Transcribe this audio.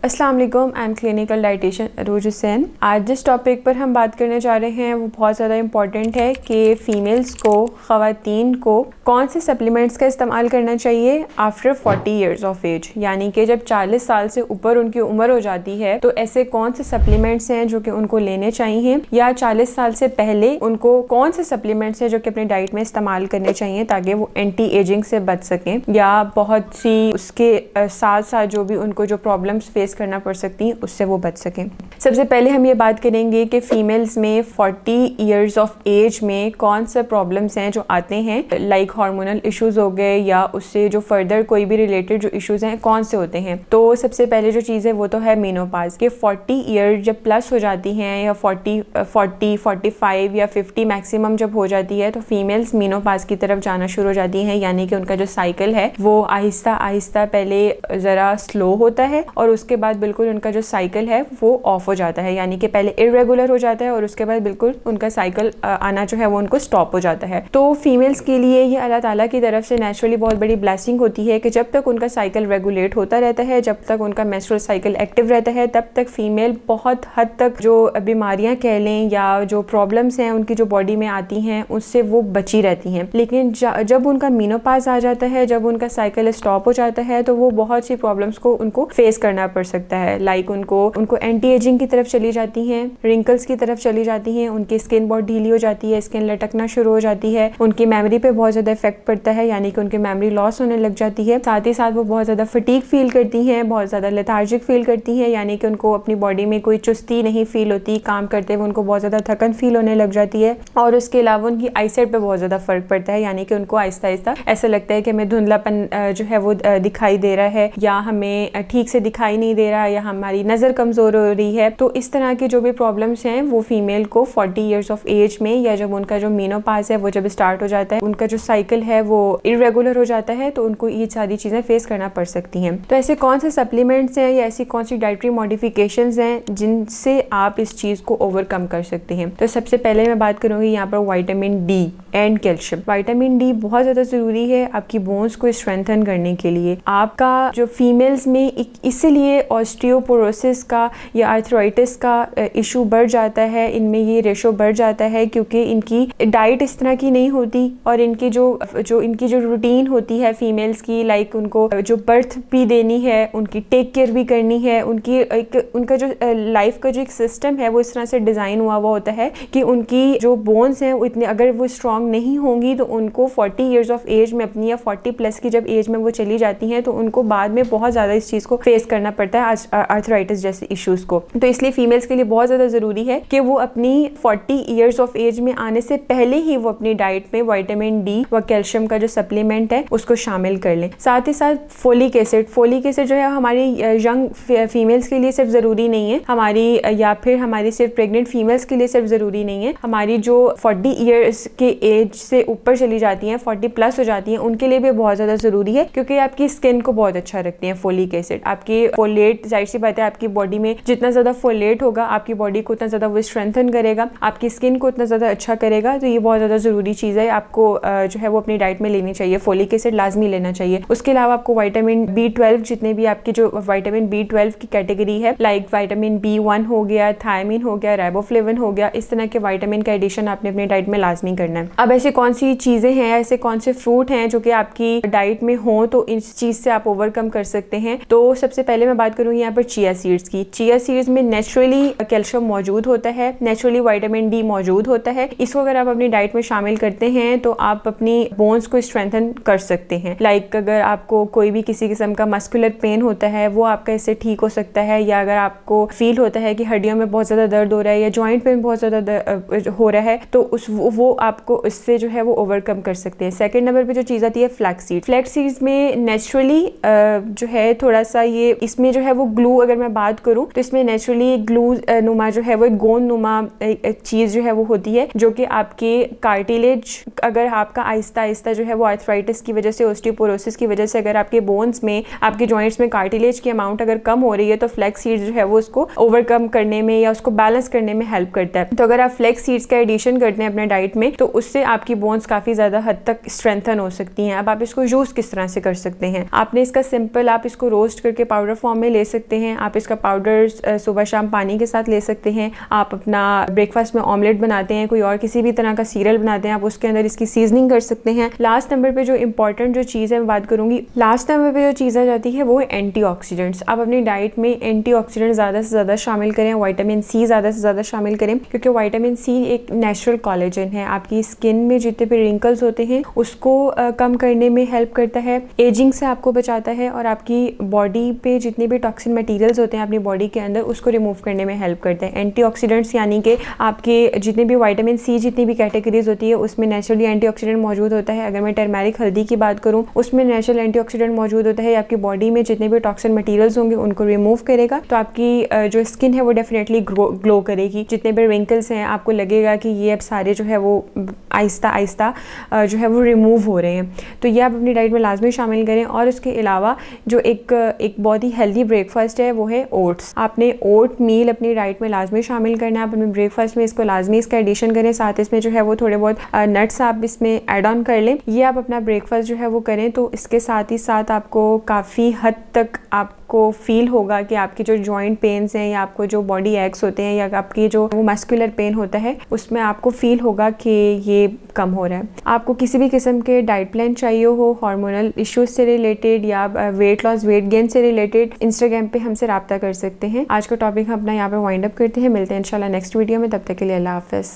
अस्सलाम वालेकुम, I am clinical dietitian अरूज हुसैन। आज जिस टॉपिक पर हम बात करने जा रहे हैं वो बहुत ज़्यादा इम्पॉर्टेंट है कि फ़ीमेल्स को, ख़वातीन को कौन से सप्लीमेंट्स का इस्तेमाल करना चाहिए आफ्टर 40 ईयर्स ऑफ एज, यानी कि जब 40 साल से ऊपर उनकी उम्र हो जाती है तो ऐसे कौन से सप्लीमेंट्स हैं जो कि उनको लेने चाहिए, या 40 साल से पहले उनको कौन से सप्लीमेंट्स हैं जो कि अपनी डाइट में इस्तेमाल करने चाहिए ताकि वो एंटी एजिंग से बच सकें, या बहुत सी उसके साथ साथ जो भी उनको जो प्रॉब्लम्स फेस करना पड़ सकती हैं उससे वो बच सकें। सबसे पहले हम ये बात करेंगे कि फ़ीमेल्स में 40 ईयर्स ऑफ एज में कौन से प्रॉब्लम्स हैं जो आते हैं, लाइक हार्मोनल इश्यूज़ हो गए या उससे जो फर्दर कोई भी रिलेटेड जो इश्यूज़ हैं कौन से होते हैं। तो सबसे पहले जो चीज़ है वो तो है मेनोपाज के 40 ईयर जब प्लस हो जाती हैं या 40, 45 या 50 मैक्सिमम जब हो जाती है तो फीमेल्स मेनोपाज की तरफ जाना शुरू हो जाती हैं, यानी कि उनका जो साइकिल है वो आहिस्ता आहिस्ता पहले ज़रा स्लो होता है और उसके बाद बिल्कुल उनका जो साइकिल है वो ऑफ हो जाता है, यानी कि पहले इरेगुलर हो जाता है और उसके बाद बिल्कुल उनका साइकिल आना जो है वो उनको स्टॉप हो जाता है। तो फीमेल्स के लिए ये अल्लाह ताला की तरफ से नेचुरली बहुत बड़ी ब्लेसिंग होती है कि जब तक उनका साइकिल रेगुलेट होता रहता है, जब तक उनका मेंस्ट्रुअल साइकिल एक्टिव रहता है, तब तक फीमेल बहुत हद तक जो बीमारियां कह लें या जो प्रॉब्लम्स हैं उनकी जो बॉडी में आती हैं उससे वो बची रहती हैं। लेकिन जब उनका मेनोपाज आ जाता है, जब उनका साइकिल स्टॉप हो जाता है तो वो बहुत सी प्रॉब्लम्स को उनको फेस करना पड़ सकता है, लाइक उनको एंटी एजिंग की तरफ चली जाती हैं, रिंकल्स की तरफ चली जाती हैं, उनकी स्किन बहुत ढीली हो जाती है, स्किन लटकना शुरू हो जाती है, उनकी मेमोरी पे बहुत ज़्यादा इफेक्ट पड़ता है, यानी कि उनकी मेमोरी लॉस होने लग जाती है। साथ ही साथ वो बहुत ज़्यादा फटीग फील करती हैं, बहुत ज़्यादा लेथार्जिक फील करती हैं, यानी कि उनको अपनी बॉडी में कोई चुस्ती नहीं फील होती, काम करते हुए उनको बहुत ज़्यादा थकन फील होने लग जाती है। और उसके अलावा उनकी आईसाइट पे बहुत ज़्यादा फ़र्क पड़ता है, यानी कि उनको आहिस्ता आहिस्ता ऐसा लगता है कि हमें धुंधलापन जो है वो दिखाई दे रहा है, या हमें ठीक से दिखाई नहीं दे रहा, या हमारी नज़र कमज़ोर हो रही है। तो इस तरह की जो भी प्रॉब्लम्स हैं वो फीमेल को 40 ईयर्स ऑफ एज में, या जब उनका जो मेनोपाज है वो जब स्टार्ट हो जाता है, उनका जो साइकिल है वो इरेगुलर हो जाता है, तो उनको ये सारी चीज़ें फेस करना पड़ सकती हैं। तो ऐसे कौन से सप्लीमेंट्स हैं या ऐसी कौन सी डाइटरी मॉडिफिकेशंस हैं जिनसे आप इस चीज़ को ओवरकम कर सकते हैं। तो सबसे पहले मैं बात करूँगी यहाँ पर vitamin D and calcium. Vitamin D बहुत ज़्यादा ज़रूरी है आपकी बोन्स को स्ट्रेंथन करने के लिए। आपका जो फीमेल्स में इसीलिए ऑस्टियोपोरोसिस का या आर्थराइटिस का इशू बढ़ जाता है, इनमें ये रेशो बढ़ जाता है क्योंकि इनकी डाइट इस तरह की नहीं होती और इनकी जो रूटीन होती है फीमेल्स की, लाइक उनको जो बर्थ भी देनी है, उनकी टेक केयर भी करनी है, उनका जो लाइफ का जो एक सिस्टम है वो इस तरह से डिज़ाइन हुआ होता है कि उनकी जो बोन्स हैं वो इतने अगर वो स्ट्रॉन्ग नहीं होंगी तो उनको 40 ईयर्स ऑफ एज में अपनी, या 40 प्लस की जब एज में वो चली जाती हैं तो उनको बाद में बहुत ज़्यादा इस चीज़ को फेस करना पड़ता है, आर्थराइटिस जैसे इश्यूज़ को। तो इसलिए फीमेल्स के लिए बहुत ज़्यादा ज़रूरी है कि वो अपनी 40 ईयर्स ऑफ एज में आने से पहले ही वो अपनी डाइट में विटामिन डी व कैल्शियम का जो सप्लीमेंट है उसको शामिल कर लें। साथ ही साथ फोलिक एसिड जो है हमारी यंग फीमेल्स के लिए सिर्फ ज़रूरी नहीं है, हमारी या फिर हमारी सिर्फ प्रेग्नेंट फीमेल्स के लिए सिर्फ ज़रूरी नहीं है, हमारी जो 40 ईयर्स के एज से ऊपर चली जाती हैं, 40 प्लस हो जाती हैं, उनके लिए भी बहुत ज़्यादा ज़रूरी है क्योंकि आपकी स्किन को बहुत अच्छा रखती है फोलिक एसिड। आपकी फोलेट, जाहिर सी बात है, आपकी बॉडी में जितना ज़्यादा फोलेट होगा आपकी बॉडी को उतना ज़्यादा वो स्ट्रेंथन करेगा, आपकी स्किन को उतना ज़्यादा अच्छा करेगा। तो ये बहुत ज़्यादा ज़रूरी चीज़ है, आपको जो है वो अपनी डाइट में लेनी चाहिए, फोलिक एसिड लाजमी लेना चाहिए। उसके अलावा आपको विटामिन B12, जितने भी आपके जो विटामिन B12 की कैटेगरी है, लाइक विटामिन B1 हो गया, थायमिन हो गया, राइबोफ्लेविन हो गया, इस तरह के विटामिन का एडिशन आपने अपनी डाइट में लाजमी करना है। अब ऐसी कौन सी चीज़ें हैं, ऐसे कौन से फ्रूट हैं जो कि आपकी डाइट में हो तो इस चीज़ से आप ओवरकम कर सकते हैं। तो सबसे पहले मैं बात करूँगी यहाँ पर चिया सीड्स की। चिया सीड्स में नेचुरली कैल्शियम मौजूद होता है, नेचुरली विटामिन डी मौजूद होता है। इसको अगर आप अपनी डाइट में शामिल करते हैं तो आप अपनी बोन्स को स्ट्रेंथन कर सकते हैं। लाइक अगर आपको कोई भी किसी किस्म का मस्कुलर पेन होता है वो आपका इससे ठीक हो सकता है, या अगर आपको फील होता है कि हड्डियों में बहुत ज़्यादा दर्द हो रहा है या जॉइंट पेन बहुत ज़्यादा हो रहा है तो वो आपको इससे जो है वो ओवरकम कर सकते हैं। सेकंड नंबर पे जो चीज़ आती है फ्लैक्स सीड्स में नेचुरली जो है थोड़ा सा ये इसमें जो है वो ग्लू, अगर मैं बात करूँ तो इसमें नेचुरली ग्लू नुमा जो है वो एक गोंद नुमा एक चीज़ जो है वो होती है जो कि आपके कार्टिलेज, अगर आपका आहिस्ता आहिस्ता जो है वो आर्थराइटिस की वजह से, ऑस्टियोपोरोसिस की वजह से अगर आपके बोन्स में, आपके जॉइंट्स में कार्टिलेज की अमाउंट अगर कम हो रही है तो फ्लैक्स सीड्स जो है वो उसको ओवरकम करने में या उसको बैलेंस करने में हेल्प करता है। तो अगर आप फ्लैक्स सीड्स का एडिशन करते हैं अपने डाइट में तो उससे आपकी बोन्स काफ़ी ज़्यादा हद तक स्ट्रेंथन हो सकती हैं। अब आप इसको यूज़ किस तरह से कर सकते हैं, आपने इसका सिंपल आप इसको रोस्ट करके पाउडर फॉर्म में ले सकते हैं, आप इसका पाउडर सुबह शाम पानी के साथ ले सकते हैं। आप अपना ब्रेकफास्ट में ऑमलेट बनाते हैं, कोई और किसी भी तरह का सीरियल बनाते हैं, आप उसके अंदर इसकी सीजनिंग कर सकते हैं। लास्ट नंबर पे जो इंपॉर्टेंट जो चीज़ है मैं बात करूँगी, लास्ट नंबर पे जो चीज़ आ जाती है वो है एंटीऑक्सीडेंट्स। आप अपनी डाइट में एंटीऑक्सीडेंट ज़्यादा से ज़्यादा शामिल करें, विटामिन सी ज़्यादा से ज़्यादा शामिल करें, क्योंकि विटामिन सी एक नेचुरल कोलेजन है, आपकी स्किन में जितने भी रिंकल्स होते हैं उसको कम करने में हेल्प करता है, एजिंग से आपको बचाता है, और आपकी बॉडी पे जितने भी टॉक्सिन मटेरियल्स होते हैं अपनी बॉडी के अंदर उसको रिमूव करने में हेल्प करता है। एंटीऑक्सीडेंट्स यानी कि आपके जितने भी विटामिन सी जितनी भी कैटेगरीज होती है उसमें नेचुरली एंटीऑक्सीडेंट मौजूद होता है। अगर मैं टर्मेरिक हल्दी की बात करूँ उसमें नेचुरल एंटीऑक्सीडेंट मौजूद होता है, आपकी बॉडी में जितने भी टॉक्सिन मटेरियल्स होंगे उनको रिमूव करेगा, तो आपकी जो स्किन है वो डेफिनेटली ग्लो करेगी। जितने भी रिंकल्स हैं आपको लगेगा कि ये अब सारे जो है वो आहिस्ता आहिस्ता जो है वो रिमूव हो रहे हैं। तो ये आप अपनी डाइट में लाजमी शामिल करें। और उसके अलावा जो एक बहुत ही हेल्दी ब्रेकफास्ट है वो है ओट्स। आपने ओट मील अपनी डाइट में लाजमी शामिल करना है, आप अपने ब्रेकफास्ट में इसको लाजमी इसका एडिशन करें, साथ इसमें जो है वो थोड़े बहुत नट्स आप इसमें ऐड ऑन कर लें। ये आप अपना ब्रेकफास्ट जो है वो करें तो इसके साथ ही साथ आपको काफ़ी हद तक आपको फील होगा कि आपकी जो जॉइंट पेन्स हैं या आपको जो बॉडी एक्स होते हैं या आपकी जो वो मस्कुलर पेन होता है उसमें आपको फील होगा कि ये कम हो रहा है। आपको किसी भी किस्म के डाइट प्लान चाहिए हो हार्मोनल इश्यूज से रिलेटेड या वेट लॉस वेट गेन से रिलेटेड, इंस्टाग्राम पे हमसे रब्ता कर सकते हैं। आज का टॉपिक हम अपना यहाँ पे वाइंड अप करते हैं, मिलते हैं इंशाल्लाह नेक्स्ट वीडियो में, तब तक के लिए अल्लाह हाफ़िज़।